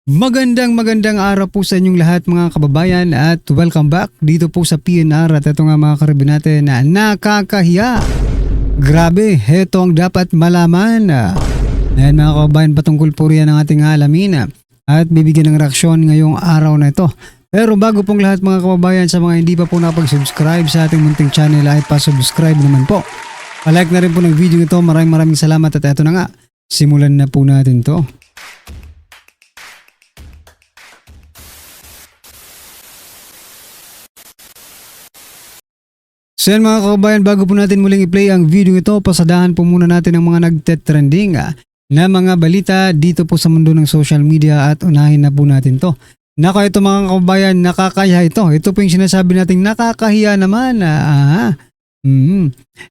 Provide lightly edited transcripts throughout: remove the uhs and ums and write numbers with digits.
Magandang araw po sa inyong lahat mga kababayan at welcome back dito po sa PNR at ito nga mga karibin natin na nakakahiya. Grabe, heto ang dapat malaman. Ayan mga kababayan, patungkol po riyan ang ating alamin at bibigyan ng reaksyon ngayong araw na ito. Pero bago pong lahat mga kababayan, sa mga hindi pa po nakapag-subscribe sa ating munting channel ay pa-subscribe naman po. Palike na rin po ng video ito. Maraming salamat at ito na nga, simulan na po natin to. So yan mga kababayan, bago po natin muling i-play ang video ito, pasadahan po muna natin ang mga nagte-trending na mga balita dito po sa mundo ng social media at unahin na po natin to. Nako, ito mga kababayan, nakakahiya ito. Ito po yung sinasabi nating nakakahiya naman.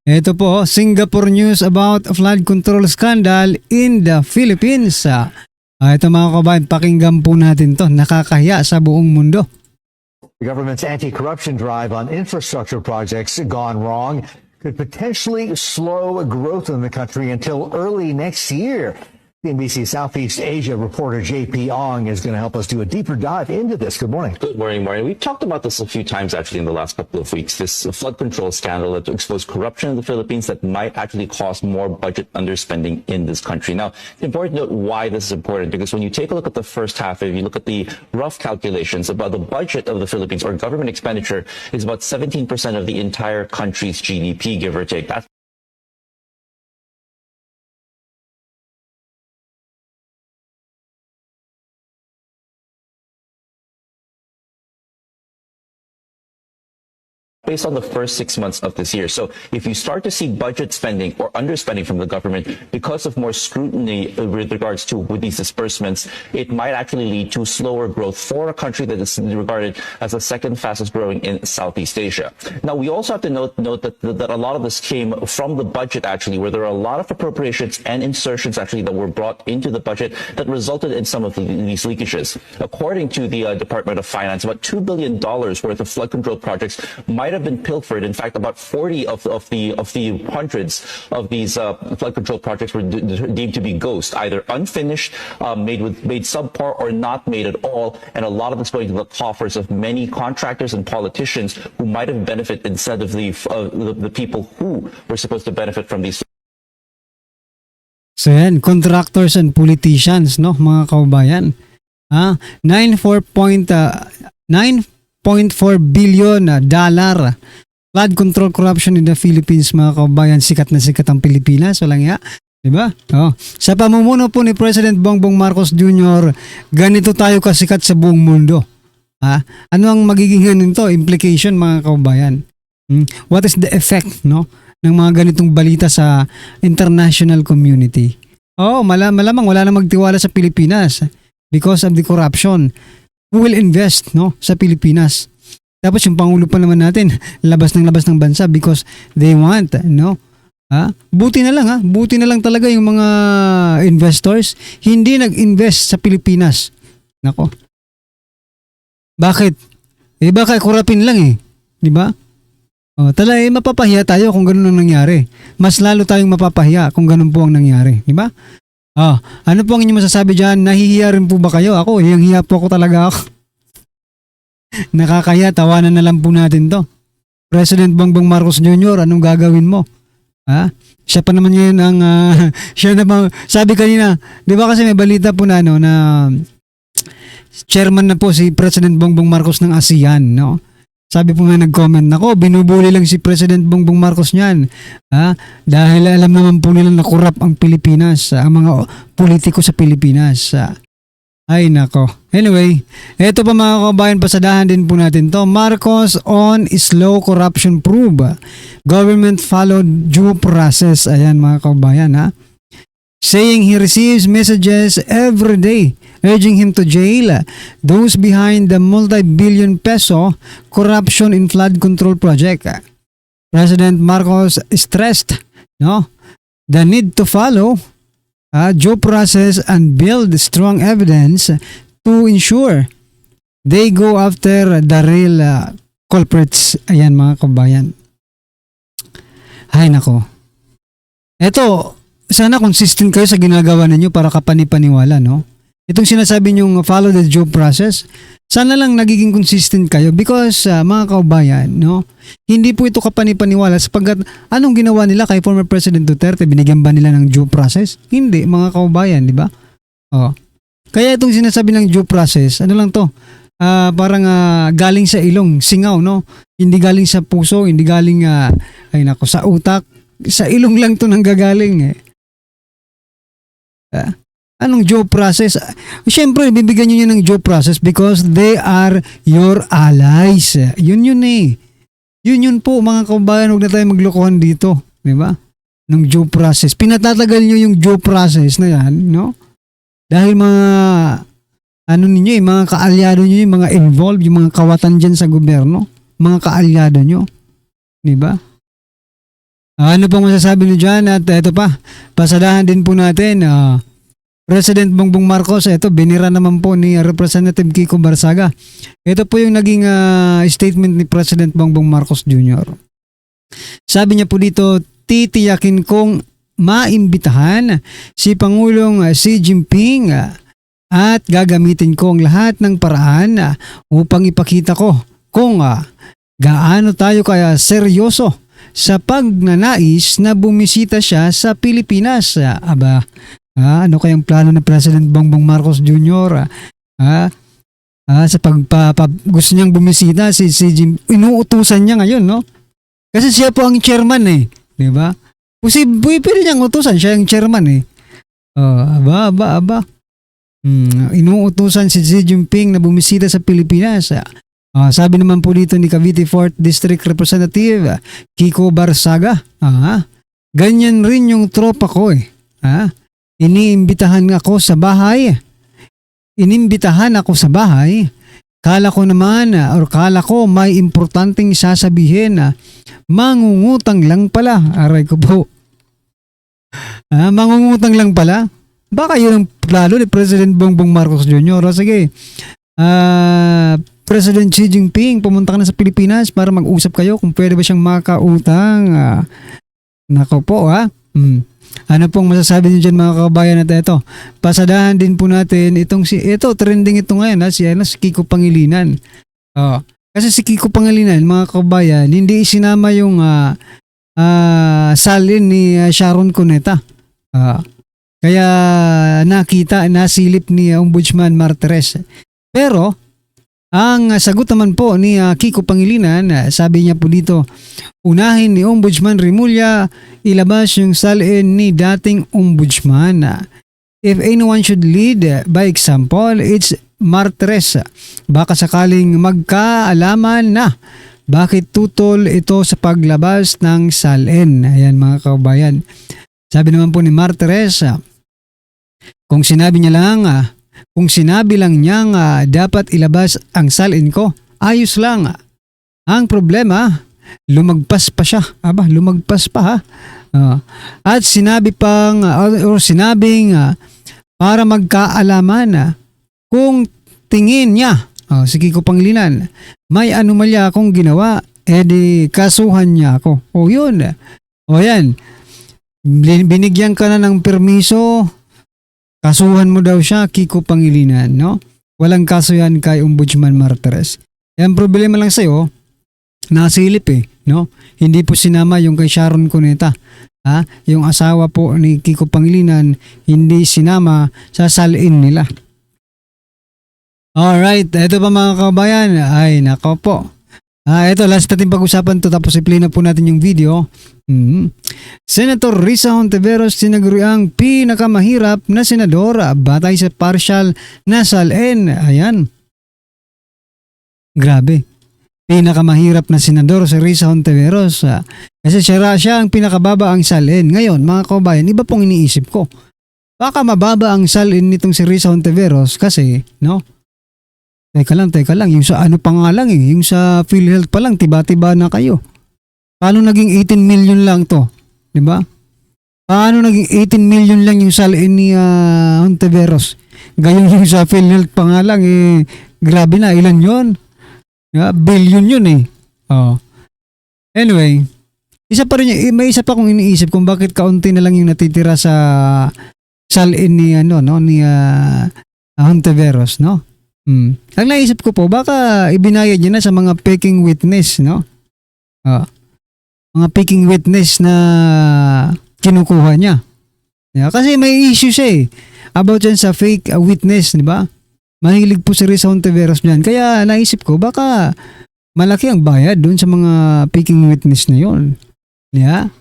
Ito po, Singapore news about flood control scandal in the Philippines. Ito mga kababayan, pakinggan po natin to. Nakakahiya sa buong mundo. The government's anti-corruption drive on infrastructure projects gone wrong could potentially slow growth in the country until early next year. CNBC Southeast Asia reporter JP Ong is going to help us do a deeper dive into this. Good morning. Good morning, Mario. We've talked about this a few times actually in the last couple of weeks. This flood control scandal that exposed corruption in the Philippines that might actually cause more budget underspending in this country. Now, it's important to note why this is important because when you take a look at the first half, if you look at the rough calculations about the budget of the Philippines or government expenditure is about 17% of the entire country's GDP, give or take. That's based on the first 6 months of this year. So if you start to see budget spending or underspending from the government because of more scrutiny with regards to with these disbursements, it might actually lead to slower growth for a country that is regarded as the second fastest growing in Southeast Asia. Now, we also have to note that a lot of this came from the budget actually, where there are a lot of appropriations and insertions actually that were brought into the budget that resulted in some of these leakages. According to the Department of Finance, about $2 billion worth of flood control projects might have been pilfered. In fact, about 40 of the hundreds of these flood control projects were deemed to be ghost, either unfinished, made subpar, or not made at all. And a lot of it's going to the coffers of many contractors and politicians who might have benefited instead of the people who were supposed to benefit from these. So yan, contractors and politicians, no, mga kababayan. 9.4 billion dollar flood control corruption in the Philippines, mga kababayan. Sikat na sikat ang Pilipinas, walang ya, di ba? Sa pamumuno po ni President Bongbong Marcos Jr., ganito tayo kasikat sa buong mundo. Ano ang magiging nito implication, mga kababayan? What is the effect, no, ng mga ganitong balita sa international community? Malamang wala na magtiwala sa Pilipinas because of the corruption. Who will invest, no, sa Pilipinas? Tapos yung Pangulo pa naman natin, labas ng bansa because they want, no? Buti na lang talaga yung mga investors hindi nag-invest sa Pilipinas. Nako. Bakit? Baka kurapin lang di ba? Mapapahiya tayo kung ganun ang nangyari. Mas lalo tayong mapapahiya kung ganun po ang nangyari, di ba? Ano po ang inyong masasabi dyan? Nahihiya rin po ba kayo? Ako, hiyang-hiya po ako talaga ako. Nakakaya, tawanan na lang po natin to. President Bongbong Marcos Jr., anong gagawin mo? Siya pa naman ngayon ang, siya naman, sabi kanina, di ba kasi may balita po na, na chairman na po si President Bongbong Marcos ng ASEAN, no? Sabi po nga nag-comment, nako, binubuli lang si President Bongbong Marcos niyan. Dahil alam naman po nila na korap ang Pilipinas, ang mga politiko sa Pilipinas. Ay nako. Anyway, eto pa mga kababayan, pasadahan din po natin to. Marcos on slow corruption probe. Government followed due process. Ayan mga kababayan, saying he receives messages every day urging him to jail those behind the multi-billion peso corruption in flood control project. President Marcos stressed, no, the need to follow due process and build strong evidence to ensure they go after the real culprits. Ayan mga kabayan. Ay nako. Eto, sana consistent kayo sa ginagawa ninyo para kapanipaniwala, no? Itong sinasabi niyong follow the due process, sana lang nagiging consistent kayo because mga kaubayan, no, hindi po ito kapanipaniwala sapagkat anong ginawa nila kay former President Duterte? Binigyan ba nila ng due process? Hindi, mga kaubayan, di ba? Oh. Kaya itong sinasabi ng due process, ano lang to? Parang galing sa ilong, singaw, no? Hindi galing sa puso, hindi galing sa utak, sa ilong lang to nanggagaling eh. Anong due process? Siyempre, bibigyan nyo ng due process because they are your allies. Yun eh. Yun po mga kabayan, huwag na tayo maglokohan dito. Di ba? Nung due process. Pinatatagal nyo yung due process na yan, no? Dahil mga, mga kaalyado nyo, yung mga involved, yung mga kawatan dyan sa gobyerno, mga kaalyado nyo. Di ba? Ano pong masasabi nyo dyan? At ito pa, pasadahan din po natin, President Bongbong Marcos, ito, binira naman po ni Representative Kiko Barsaga. Ito po yung naging statement ni President Bongbong Marcos Jr. Sabi niya po dito, titiyakin kong maimbitahan si Pangulong Xi Jinping at gagamitin ko ang lahat ng paraan upang ipakita ko kung gaano tayo kaya seryoso sa pagnanais na bumisita siya sa Pilipinas. Ano kayang plano ng President Bongbong Marcos Jr.? Sa gusto niyang bumisita si Jinping, inuutusan niya ngayon, no? Kasi siya po ang chairman eh, di ba? Pwede niyang utusan, siya ang chairman eh. Inuutusan si Xi Jinping na bumisita sa Pilipinas. Sabi naman po dito ni Cavite 4th District Representative Kiko Barsaga, ganyan rin yung tropa ko eh. Inimbitahan ako sa bahay. Kala ko may importanteng sasabihin mangungutang lang pala. Aray ko po. Mangungutang lang pala? Baka yun ang plano ni President Bongbong Marcos Jr. Sige. President Xi Jinping, pumunta ka na sa Pilipinas para mag-usap kayo kung pwede ba siyang makautang. Nako po Ano pong masasabi niyo dyan mga kabayan natin? Ito, pasadahan din po natin trending ito ngayon si Kiko Pangilinan. Kasi si Kiko Pangilinan mga kabayan, hindi isinama yung salin ni Sharon Cuneta. Kaya nasilip ni Ombudsman Martires. Pero ang sagot naman po ni Kiko Pangilinan, sabi niya po dito, unahin ni Ombudsman Rimulya ilabas yung salin ni dating Ombudsman. If anyone should lead by example, it's Martires. Baka sakaling magkaalaman na bakit tutol ito sa paglabas ng salin. Ayan mga kabayan. Sabi naman po ni Martires, kung sinabi lang niyang dapat ilabas ang salin ko, ayos lang. Ang problema, lumagpas pa siya. Lumagpas pa at sinabing para magkaalaman kung tingin niya, si Kiko Pangilinan, may anomalya akong ginawa, edi kasuhan niya ako. Yun. Yan. Binigyan ka na ng permiso, kasuhan mo daw siya, Kiko Pangilinan, no? Walang kaso yan kay Ombudsman Martires. Ang problema lang sa'yo, nasilip no? Hindi po sinama yung kay Sharon Cuneta. Yung asawa po ni Kiko Pangilinan, hindi sinama sa salin nila. Alright, ito pa mga kabayan. Ay, nako po. Ito, last natin pag-usapan to tapos i-play na po natin yung video. Senator Risa Hontiveros sinaguri ang pinakamahirap na senador batay sa partial na salin. Ayan. Grabe. Pinakamahirap na senador si Risa Hontiveros. Kasi siya ang pinakababa ang salin. Ngayon, mga kabayan, iba pong iniisip ko. Baka mababa ang salin nitong si Risa Hontiveros kasi, no? Teka lang, yung sa ano pa nga lang yung sa PhilHealth pa lang, tiba-tiba na kayo. Paano naging 18 million lang to? Diba? Paano naging 18 million lang yung salin ni Hontiveros? Gayon yung sa PhilHealth pa nga lang, grabe na, ilan yun? Billion yun Anyway, may isa pa kong iniisip kung bakit kaunti na lang yung natitira sa salin ni Hontiveros, no? Ang naisip ko po, baka ibinayad niya na sa mga peking witness, no? Mga peking witness na kinukuha niya. Yeah, kasi may issue siya about dyan sa fake witness, di ba? Mahilig po si Risa Hontiveros niyan. Kaya naisip ko, baka malaki ang bayad dun sa mga peking witness na yun. Yeah?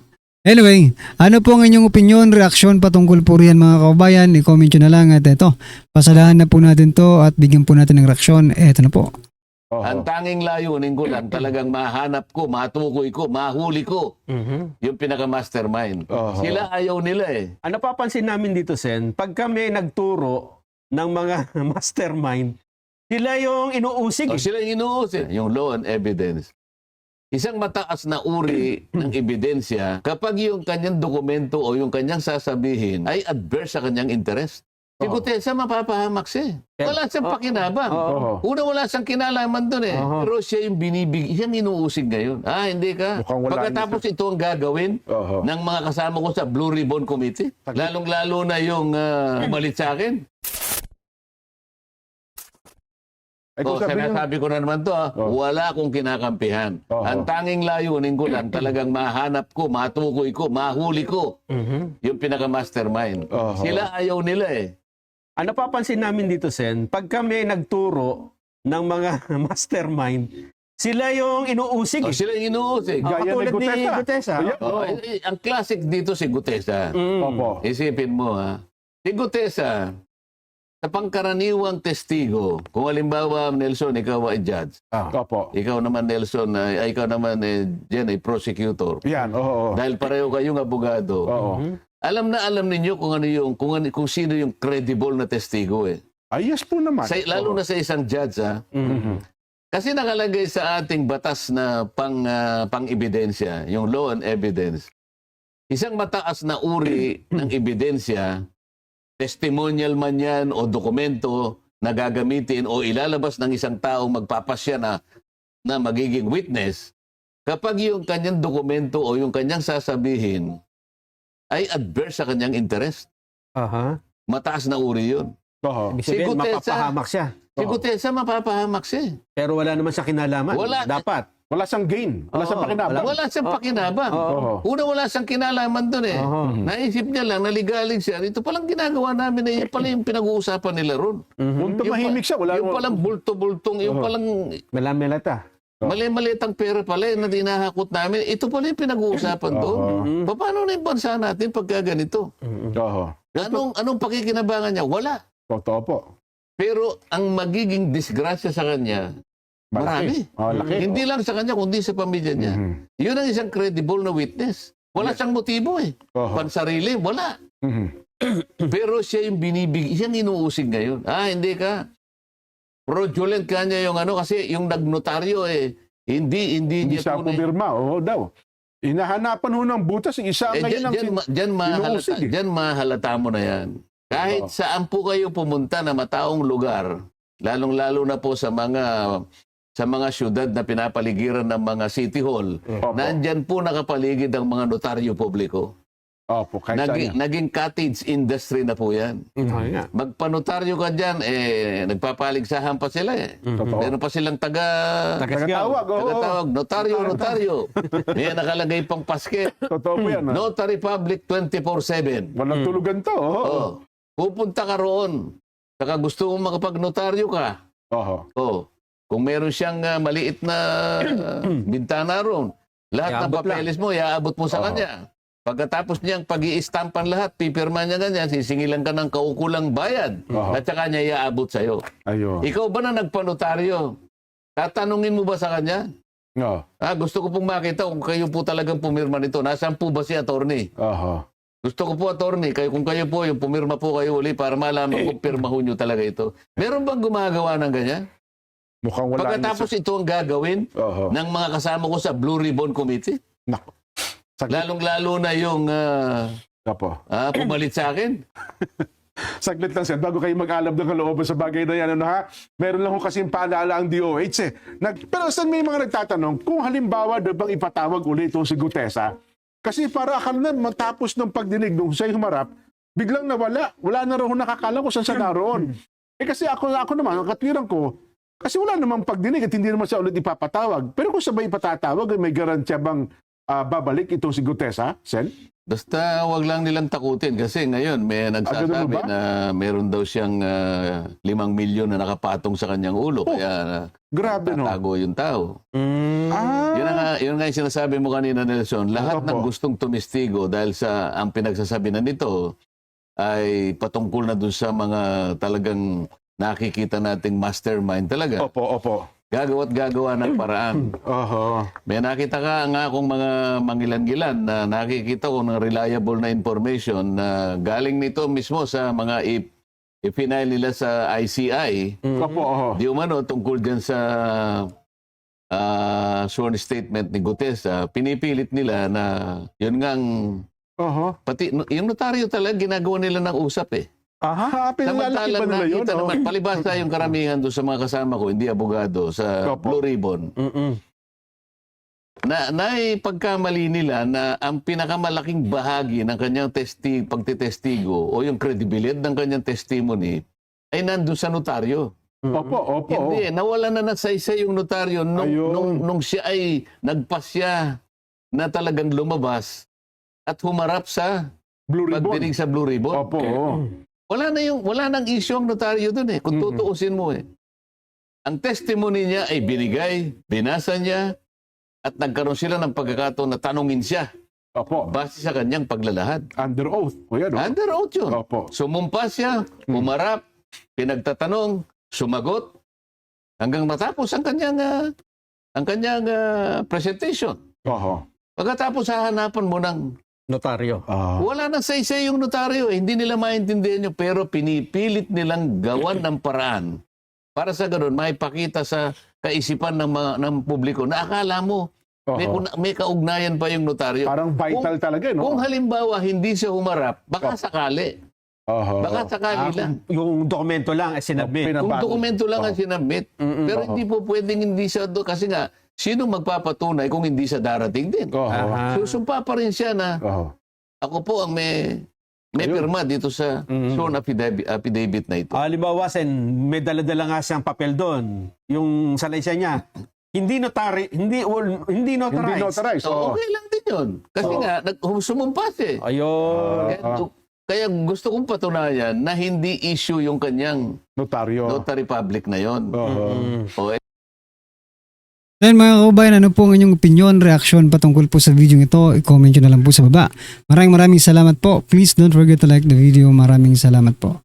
Anyway, ano po ang inyong opinion, reaksyon patungkol po riyan mga kababayan? I-comment nyo na lang at eto, pasalahan na po natin to at bigyan po natin ng reaksyon. Eto na po. Ang tanging layunin ko lang talagang mahanap ko, matukoy ko, mahuli ko yung pinaka-mastermind. Sila ayaw nila eh. Ang napapansin namin dito, Sen, pag kami nagturo ng mga mastermind, sila yung inuusig. O sila yung inuusin, yung law and evidence. Isang mataas na uri ng ebidensya kapag yung kanyang dokumento o yung kanyang sasabihin ay adverse sa kanyang interest. Si Gutesa mapapahamak siya. Wala siyang pakinabang. Una, wala siyang kinalaman doon eh. Pero siya yung siyang inuusig ngayon. Hindi ka. Mukhang wala Pagkatapos ito ang gagawin ng mga kasama ko sa Blue Ribbon Committee. Lalong-lalo na yung umalit sa akin. Sinasabi ko na naman to, wala akong kinakampihan. Ang tanging layunin ko lang talagang mahanap ko, matukoy ko, mahuli ko yung pinaka-mastermind. Sila ayaw nila eh. Ang napapansin namin dito, Sen, pag kami nagturo ng mga mastermind, sila yung inuusig. Sila yung inuusig. Gaya Katulad ni ni Gutesa. Gutesa. Ang classic dito si Gutesa. Opo. Isipin mo si Gutesa, sa pangkaraniwang testigo, kung halimbawa, Nelson, ikaw ay judge. Opo. Ikaw naman, Nelson, ikaw naman, Jen, ay prosecutor. Yan, oo. Dahil pareho kayong abogado. Oo. Alam na alam ninyo kung sino yung credible na testigo eh. Ay, yes po naman. Lalo na sa isang judge Kasi nakalagay sa ating batas na pang-ebidensya, yung law and evidence. Isang mataas na uri ng ebidensya, testimonial man yan o dokumento na gagamitin o ilalabas ng isang taong magpapasya na magiging witness, kapag yung kanyang dokumento o yung kanyang sasabihin ay adverse sa kanyang interest, mataas na uri yun. Ibig sabihin, mapapahamak siya. Si Gutesa mapapahamak siya. Pero wala naman sa kinalaman. Wala. Dapat. Wala siyang gain. Wala siyang pakinabang. Wala siyang pakinabang. Una, wala siyang kinalaman doon eh. Naisip niya lang, naligalig siya. Ito palang ginagawa namin eh. Yan pala yung pinag-uusapan nila ron. Kung tumahimik siya, wala. Yung palang bulto-bultong, yung palang Melamelata. mali-malitang pera pala na dinahakot namin. Ito pala yung pinag-uusapan doon. Paano na yung bansa natin pagka ganito? Anong pakikinabangan niya? Wala. Totoo po. Pero ang magiging disgrasya sa kanya, marami. Laki. Hindi lang sa kanya, kundi sa pamilya niya. Yun ang isang credible na witness. Wala siyang motibo eh. Pansarili, wala. Pero siya yung siyang inuusig ngayon. Hindi ka. Fraudulent ka niya yung kasi yung nagnotaryo eh, hindi Hindi niya siya pumirma. Oo daw. Inahanapan ho ng butas. Isa ngayon ang inuusig. Diyan mahalata mo na yan. Kahit saan po kayo pumunta na mataong lugar, lalong-lalo na po sa mga syudad na pinapaligiran ng mga city hall, nandyan po nakapaligid ang mga notaryo publiko. Opo, kahit Naging cottage industry na po yan. Magpanotaryo ka dyan, nagpapaligsahan pa sila eh. Meron pa silang tagatawag. Notaryo. May nakalagay pang paske. Totoo po yan. Notary Public 24/7. Walang tulugan to. Pupunta ka roon. Saka gusto mong makapag-notaryo ka. Kung meron siyang maliit na bintana roon, lahat ng papeles mo, iaabot mo sa kanya. Pagkatapos niyang pag-i-stampan lahat, pipirma niya ganyan, sisingilan ka ng kaukulang bayad. At saka niya iaabot sa'yo. Ikaw ba na nagpanotaryo? Tatanungin mo ba sa kanya? Gusto ko pong makita kung kayo po talagang pumirma nito. Nasaan po ba si attorney? Gusto ko po, attorney, kung kayo po, yung pumirma po kayo uli para malaman kung pirmahon nyo talaga ito. Meron bang gumagawa ng ganyan? Mukhang wala. Pagkatapos ito ang gagawin ng mga kasama ko sa Blue Ribbon Committee? Lalong-lalo na yung pumalit sa akin. Saglit lang, sir. Bago kayo mag-alab ng kalooban sa bagay na yan, meron lang ko kasing paalala ang DOH Pero saan may mga nagtatanong, kung halimbawa bang ipatawag ulit itong si Gutesa, kasi para akala na matapos ng pagdinig nung siya'y humarap, biglang nawala. Wala na raw nakakala kung saan siya naroon. kasi ako naman, ang katwiran ko, kasi wala namang pagdinig at hindi naman siya ulit ipapatawag. Pero kung sabay ipatatawag, may garantiya bang babalik itong si Gutesa, Sen? Basta wag lang nilang takutin kasi ngayon may ganun nagsasabi ba? na meron daw siyang 5 milyon na nakapatong sa kanyang ulo kaya Grabe, no? tatago yung tao. Ah, Yun nga yung sinasabi mo kanina, Nelson. Lahat ng Opo. gustong tumistigo dahil sa ang pinagsasabi na nito ay patungkol na dun sa mga talagang nakikita nating mastermind talaga. opo. Gagawa ng paraan. Oho. May nakita ka nga akong mga mangilan-gilan na nakikita ko ng reliable na information na galing nito mismo sa mga i-final nila sa ICI. Opo, oho. Di umano tungkol dyan sa sworn statement ni Gutesa, pinipilit nila na yun ngang Oho. pati yung notaryo talaga ginagawa nila ng usap eh. Aha, pinalalaki ba Samantalang nila yun? nakita naman, palibasa yung karamihan doon sa mga kasama ko, hindi abogado, sa Opo. Blue Ribbon, na pagkamali nila na ang pinakamalaking bahagi ng kanyang pagtitestigo o yung credibility ng kanyang testimony ay nandun sa notaryo. Opo. Hindi, nawala na nasaysay yung notaryo Ayun. nung siya ay nagpasya na talagang lumabas at humarap sa Blue Ribbon. pagdinig sa Blue Ribbon. Opo. Wala nang issue ang notaryo dun eh. Kung tutuusin mo eh. Ang testimony niya ay binigay, binasa niya, at nagkaroon sila ng pagkakataon na tanungin siya Opo. base sa kanyang paglalahad. Under oath. O yan, Under oath yun. Opo. Sumumpa siya, umarap, pinagtatanong, sumagot, hanggang matapos ang kanyang presentation. Oho. Pagkatapos hahanapan mo ng Notaryo. wala nang say-say yung notaryo. Hindi nila maintindihan yun, pero pinipilit nilang gawan ng paraan para sa ganun, maipakita sa kaisipan ng publiko na akala mo may kaugnayan pa yung notaryo. Parang vital talaga, no? Kung halimbawa hindi siya humarap, baka sakali. Oho. Baka sakali lang. Yung dokumento lang ay sinabit. Pinab- Kung Bago. dokumento lang ang sinabit. Pero hindi po pwedeng hindi siya doon. Kasi nga, sino magpapatunay kung hindi siya darating din? Oho. Aha. Susumpa pa rin siya na Oho. ako po ang may pirma dito sa sworn affidavit na ito. Halimbawa, Sen, may dala-dala nga siyang papel doon. Yung salaysay niya. Hindi notarized. Hindi notarized. So, Oo. okay lang din yun. Kasi nga, sumumpas eh. Ayun. Kaya gusto kong patunayan na hindi issue yung kanyang Notaryo. notary public na yon. Oho. O Then mga kabayan, ano po ang inyong opinion, reaction patungkol po sa video ito? I-comment nyo na lang po sa baba. Maraming salamat po. Please don't forget to like the video. Maraming salamat po.